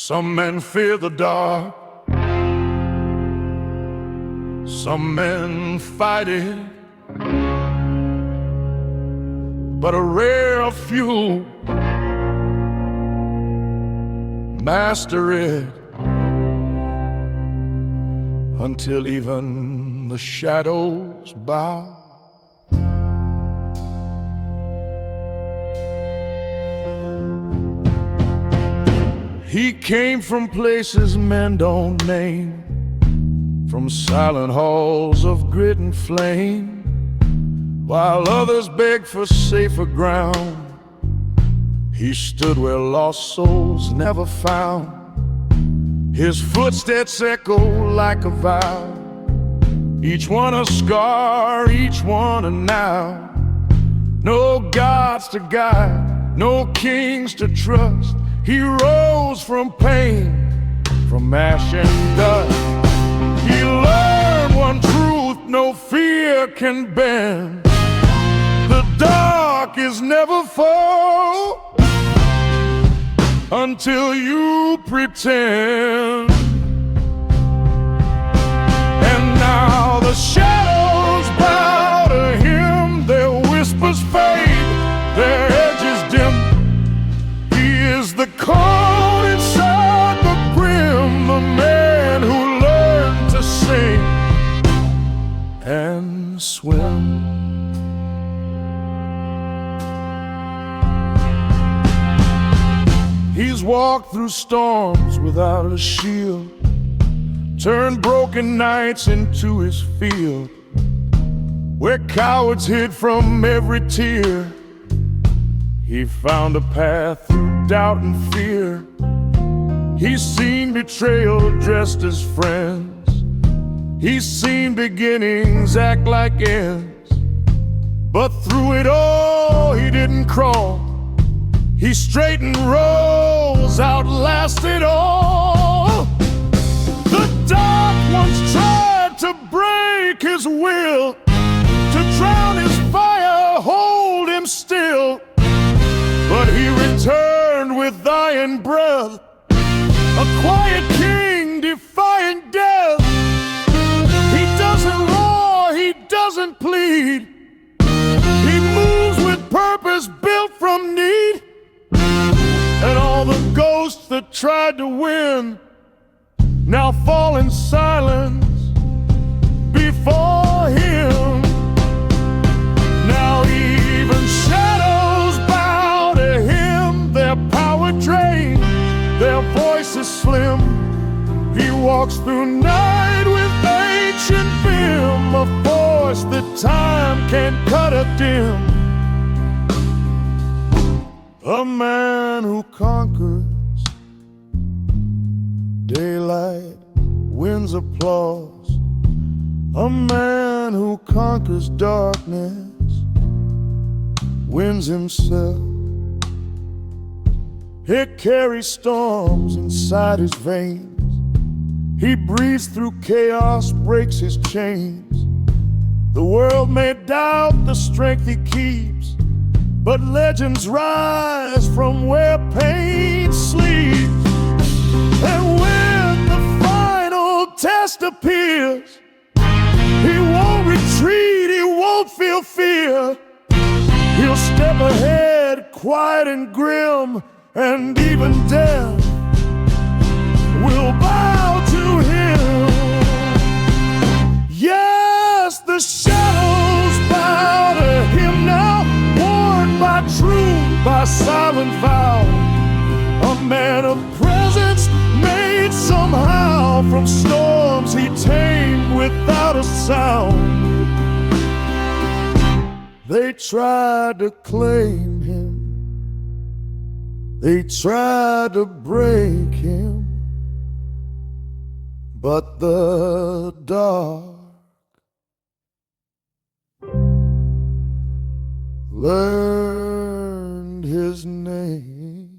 Some men fear the dark, some men fight it, but a rare few master it until even the shadows bow. He came from places men don't name, from silent halls of grit and flame, while others begged for safer ground. He stood where lost souls never found. His footsteps echo like a vow, each one a scar, each one a now. No gods to guide, no kings to trust. He rose from pain, from ash and dust. He learned one truth no fear can bend: the dark is never full until you pretend. And now the shadows bow to him, their whispers fade, their edges dim. He is the calm inside the brim, the man who learned to sing and swim. He's walked through storms without a shield, turned broken nights into his field, where cowards hid from every tear. He found a path through doubt and fear. He's seen betrayal dressed as friends. He's seen beginnings act like ends. But through it all he didn't crawl. He straightened rose, outlasted all. The dark once tried to break his will, to drown his fire, hold him still. But he returned with iron breath, a quiet king defying death. He doesn't roar, he doesn't plead. He moves with purpose built from need. And all the ghosts that tried to win now fall in silence before him. Now even shadows bow to him, their power drained, their voices slim. He walks through night with ancient vim, a force that time can't cut or dim. A man who conquers daylight wins applause. A man who conquers darkness wins himself. He carries storms inside his veins. He breathes through chaos, breaks his chains. The world may doubt the strength he keeps, but legends rise from where pain sleeps. And when the final test appears, he won't retreat, he won't feel fear. He'll step ahead, quiet and grim, and even death will bow to him. Yes, the shadows bow to him now, warned by truth, by silent vow. A man of presence made somehow, from storms he tamed without a sound. They tried to claim him, they tried to break him, but the dark learned his name.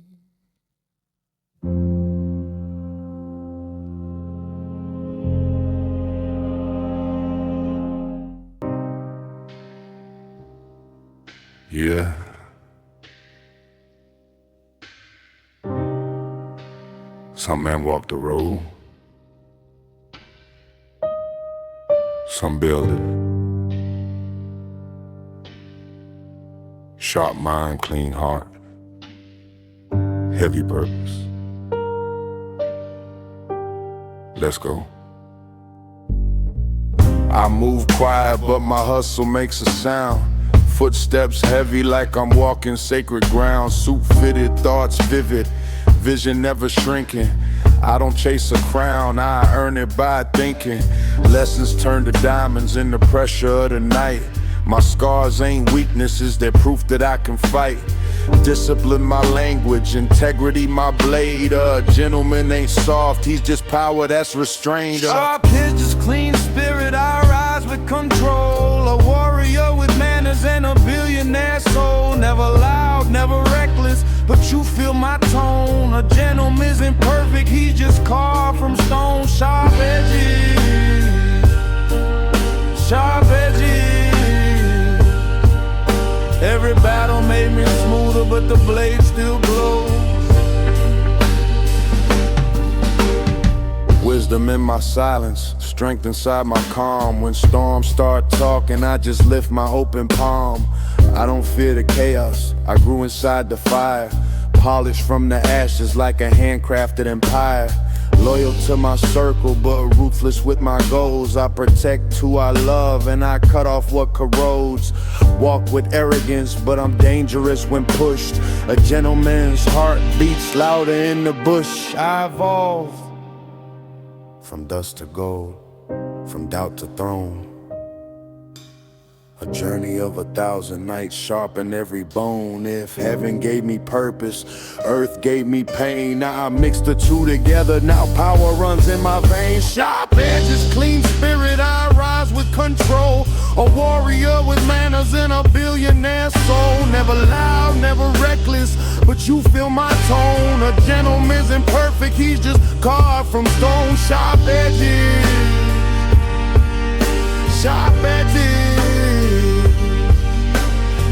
Yeah. Some men walk the road, some build it. Sharp mind, clean heart, heavy purpose. Let's go. I move quiet, but my hustle makes a sound. Footsteps heavy like I'm walking sacred ground. Suit fitted, thoughts vivid, vision never shrinking. I don't chase a crown, I earn it by thinking. Lessons turn to diamonds in the pressure of the night. My scars ain't weaknesses, they're proof that I can fight. Discipline my language, integrity my blade. A gentleman ain't soft, he's just power that's restrained. Sharp edges, clean spirit, I rise with control. A warrior with manners and a billionaire soul. Never loud, never reckless, but you feel my tone. A gentleman isn't perfect, he's just carved from stone. Sharp edges, sharp edges. Every battle made me smoother, but the blade still glows. Wisdom in my silence, strength inside my calm. When storms start talking, I just lift my open palm. I don't fear the chaos, I grew inside the fire. Polished from the ashes like a handcrafted empire. Loyal to my circle, but ruthless with my goals. I protect who I love and I cut off what corrodes. Walk with arrogance, but I'm dangerous when pushed. A gentleman's heart beats louder in the bush. I evolve from dust to gold, from doubt to throne. A journey of 1,000 nights, sharpen every bone. If heaven gave me purpose, earth gave me pain. Now I mix the two together, now power runs in my veins. Sharp edges, clean spirit, I rise with control. A warrior with manners and a billionaire soul. Never loud, never reckless, but you feel my tone. A gentleman isn't perfect, he's just carved from stone. Sharp edges, sharp edges.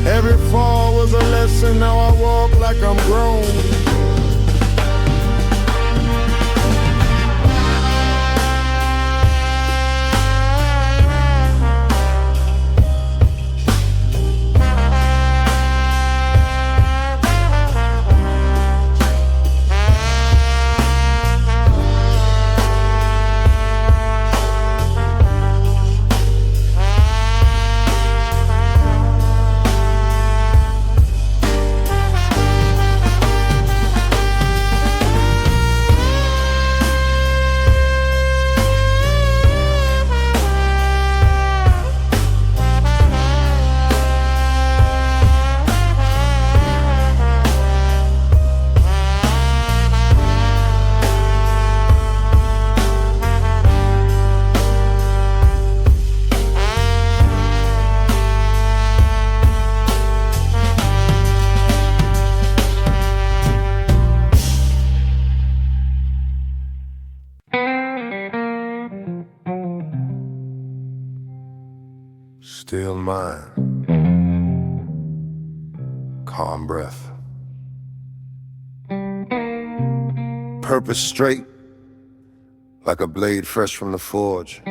Every fall was a lesson, now I walk like I'm grown. Still mind, calm breath, purpose straight like a blade fresh from the forge.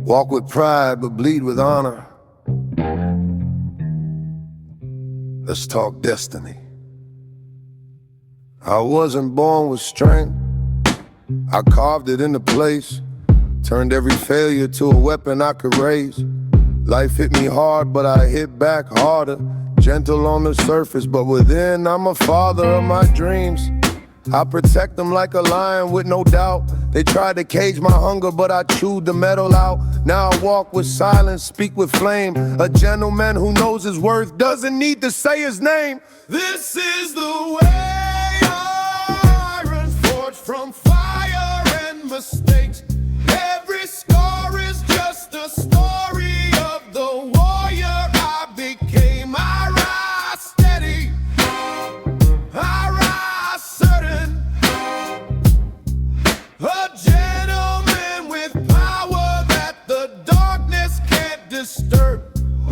Walk with pride but bleed with honor. Let's talk destiny. I wasn't born with strength, I carved it into place. Turned every failure to a weapon I could raise. Life hit me hard, but I hit back harder. Gentle on the surface, but within I'm a father of my dreams. I protect them like a lion with no doubt. They tried to cage my hunger, but I chewed the metal out. Now I walk with silence, speak with flame. A gentleman who knows his worth doesn't need to say his name. This is the way, iron forged from fire and mistakes. Every scar is just a story of the warrior I became. I rise steady, I rise certain. A gentleman with power that the darkness can't disturb.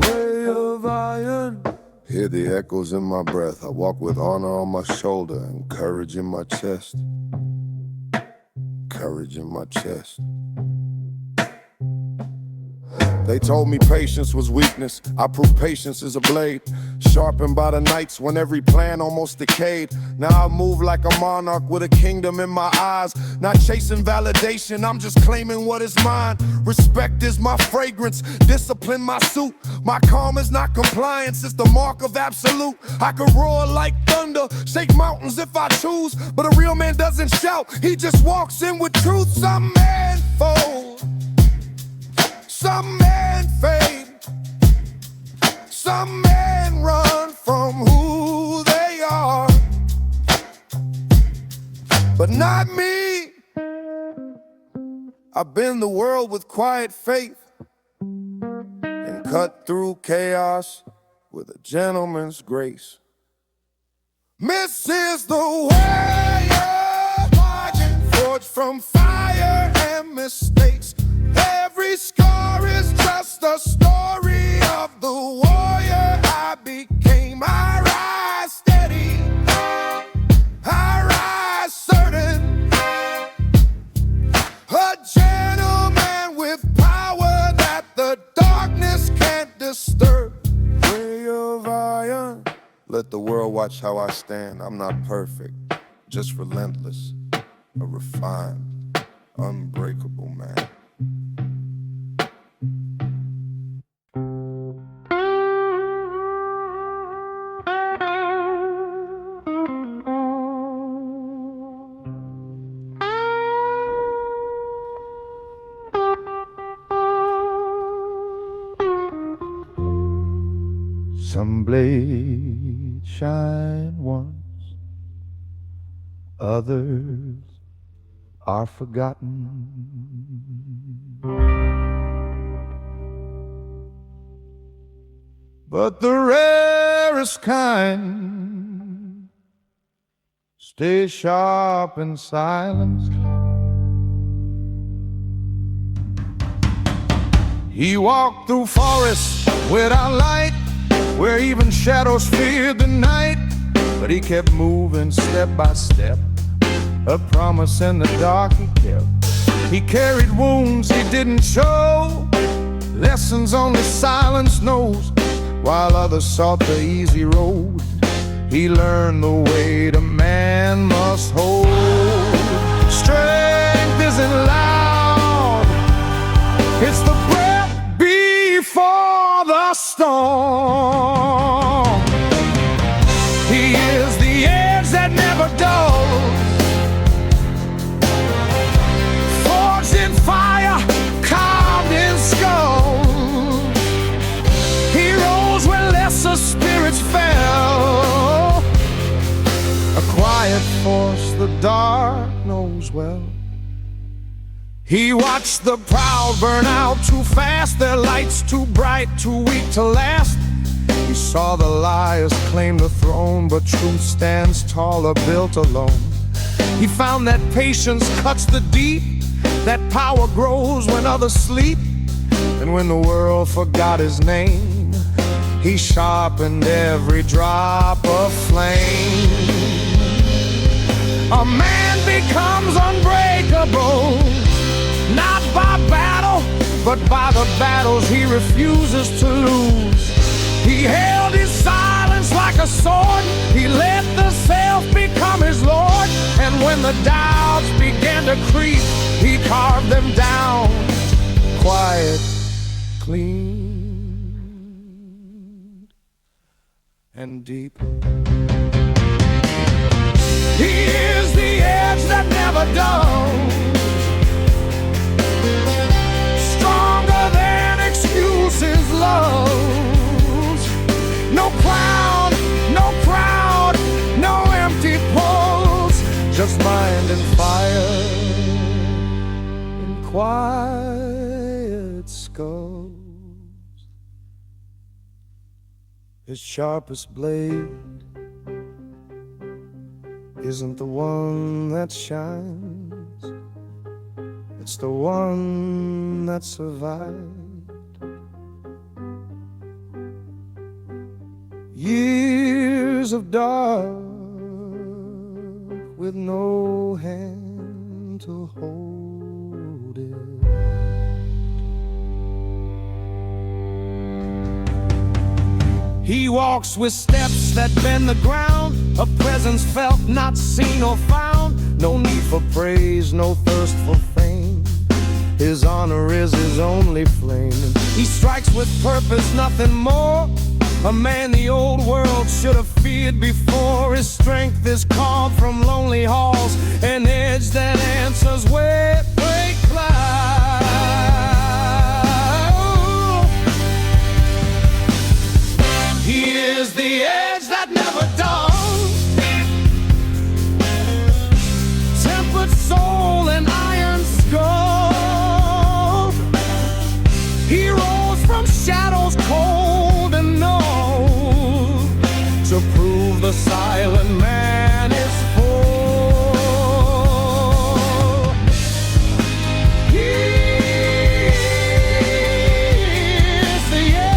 Way of iron. Hear the echoes in my breath. I walk with honor on my shoulder and courage in my chest. Courage in my chest. They told me patience was weakness. I proved patience is a blade, sharpened by the nights when every plan almost decayed. Now I move like a monarch with a kingdom in my eyes. Not chasing validation, I'm just claiming what is mine. Respect is my fragrance, discipline my suit. My calm is not compliance, it's the mark of absolute. I can roar like thunder, shake mountains if I choose. But a real man doesn't shout, he just walks in with truth. Some men fold, some men fade, some men run from who they are, but not me. I've been the world with quiet faith and cut through chaos with a gentleman's grace. This is the way of margin, forged from fire and mistakes. Every scar is just a story of the warrior I became. I rise steady, I rise certain, a gentleman with power that the darkness can't disturb. Way of iron. Let the world watch how I stand. I'm not perfect, just relentless, a refined, unbreakable man. Some blades shine once, others are forgotten. But the rarest kind stay sharp in silence. He walked through forests without light, where even shadows feared the night. But he kept moving step by step, a promise in the dark he kept. He carried wounds he didn't show, lessons only silence knows. While others sought the easy road, he learned the weight a man must hold. Strength isn't loud, it's the breath before the storm. He is the edge that never dulls, forged in fire, carved in skull. He rose when lesser spirits fell, a quiet force the dark knows well. He watched the proud burn out too fast, their lights too bright, too weak to last. He saw the liars claim the throne, but truth stands taller, built alone. He found that patience cuts the deep, that power grows when others sleep. And when the world forgot his name, he sharpened every drop of flame. A man becomes unbreakable, not by battle, but by the battles he refuses to lose. He held his silence like a sword, he let the self become his lord. And when the doubts began to creep, he carved them down, quiet, clean, and deep. He is the edge that never dulls, stronger than excuses, loves. No clown, no crowd, no empty pulls, just mind and fire in quiet skulls. His sharpest blade isn't the one that shines, it's the one that survived. Years years of dark with no hand to hold it. He walks with steps that bend the ground, a presence felt, not seen or found. No need for praise, no thirst for fame. His honor is his only flame. He strikes with purpose, nothing more. A man the old world should have feared before. His strength is called from lonely halls, an edge that answers where break clouds. He is the edge that never dawns, tempered soul and iron skull. He rose from shadows cold and knows to prove the silent man is full. He is the edge.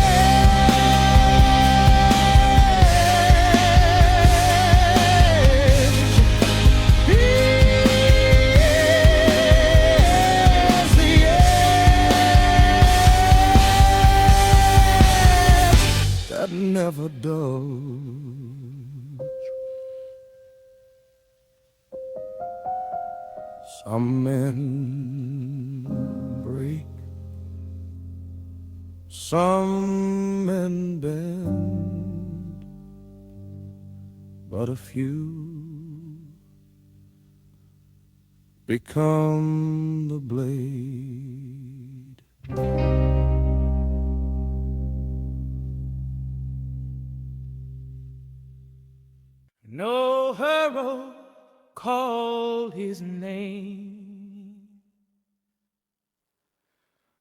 He is the edge that never does. Some men break, some men bend, but a few become the blade. No hero called his name,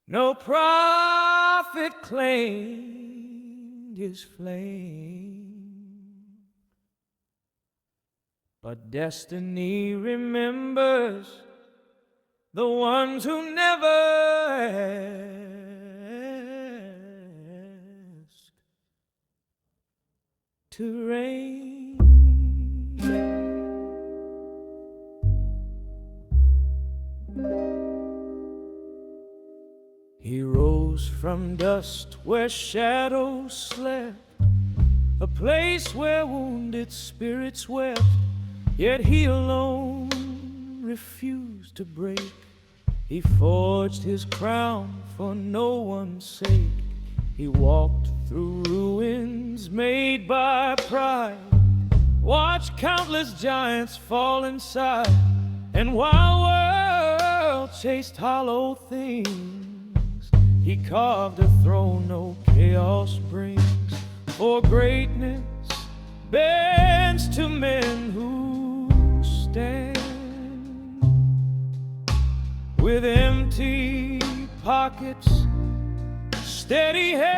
no prophet claimed his flame, but destiny remembers the ones who never asked to reign. He rose from dust where shadows slept, a place where wounded spirits wept, yet he alone refused to break. He forged his crown for no one's sake. He walked through ruins made by pride, watched countless giants fall inside, and while world chased hollow things, he carved a throne no chaos brings. For greatness bends to men who stand with empty pockets, steady hands.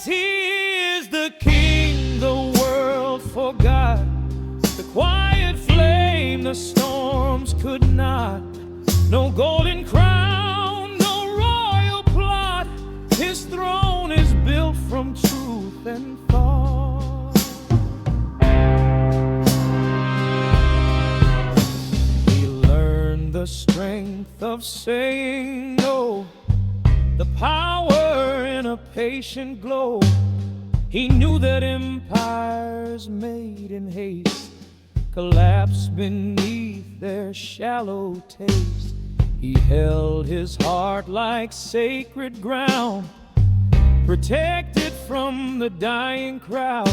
He is the king the world forgot, the quiet flame the storms could not. No golden crown, no royal plot. His throne is built from truth and thought. He learned the strength of saying no, the power in a patient glow. He knew that empires made in haste collapse beneath their shallow taste. He held his heart like sacred ground, protected from the dying crowd.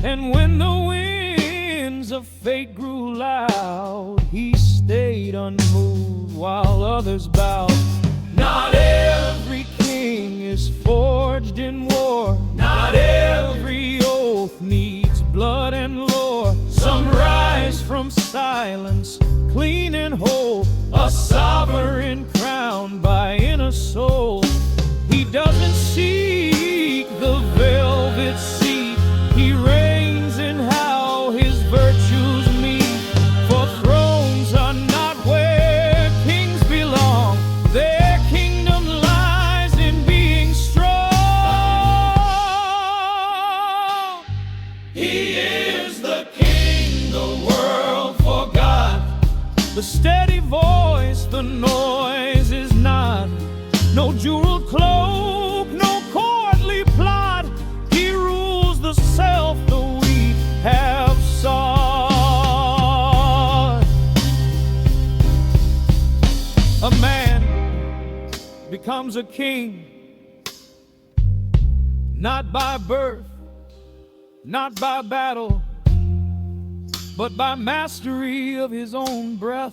And when the winds of fate grew loud, he stayed unmoved while others bowed. Not every king is forged in war, not every oath needs blood and lore. Some rise from silence, clean and whole, a sovereign crowned by inner soul. He doesn't seek the velvet seat, he reigns in how his virtues meet. For thrones are not where kings belong, their kingdom lies in being strong. the steady voice, the noise is not. No jeweled cloak, no courtly plot. He rules the self the weak have sought. A man becomes a king, not by birth, not by battle, but by mastery of his own breath.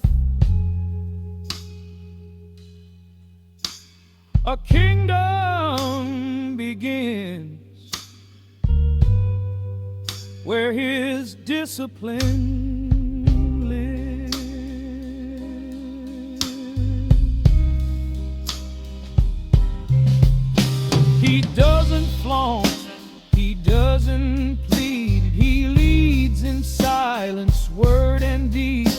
A kingdom begins where his discipline lives. He doesn't flaunt, he doesn't plead, he leads in silence, word and deed.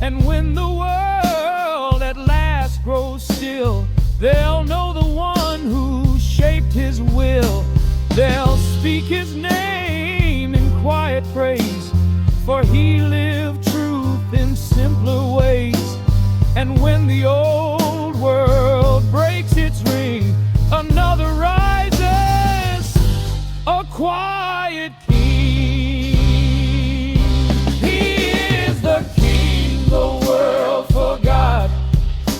And when the world at last grows still, they'll know the one who shaped his will. They'll speak his name in quiet praise, for he lived truth in simpler ways. And when the old world breaks its ring, another rises, a quiet king. He is the king the world forgot,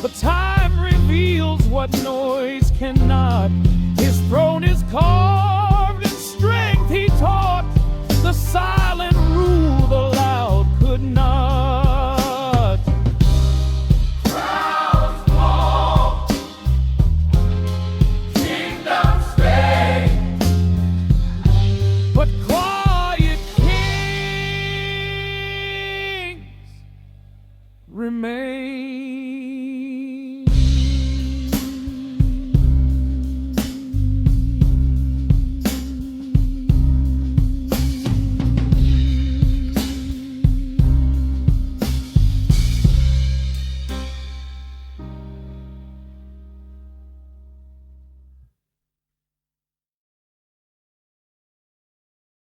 but time reveals what noise cannot. His throne is carved in strength he taught, the silent rule the loud could not. Crowns fall, kingdoms fade, but quiet kings remain.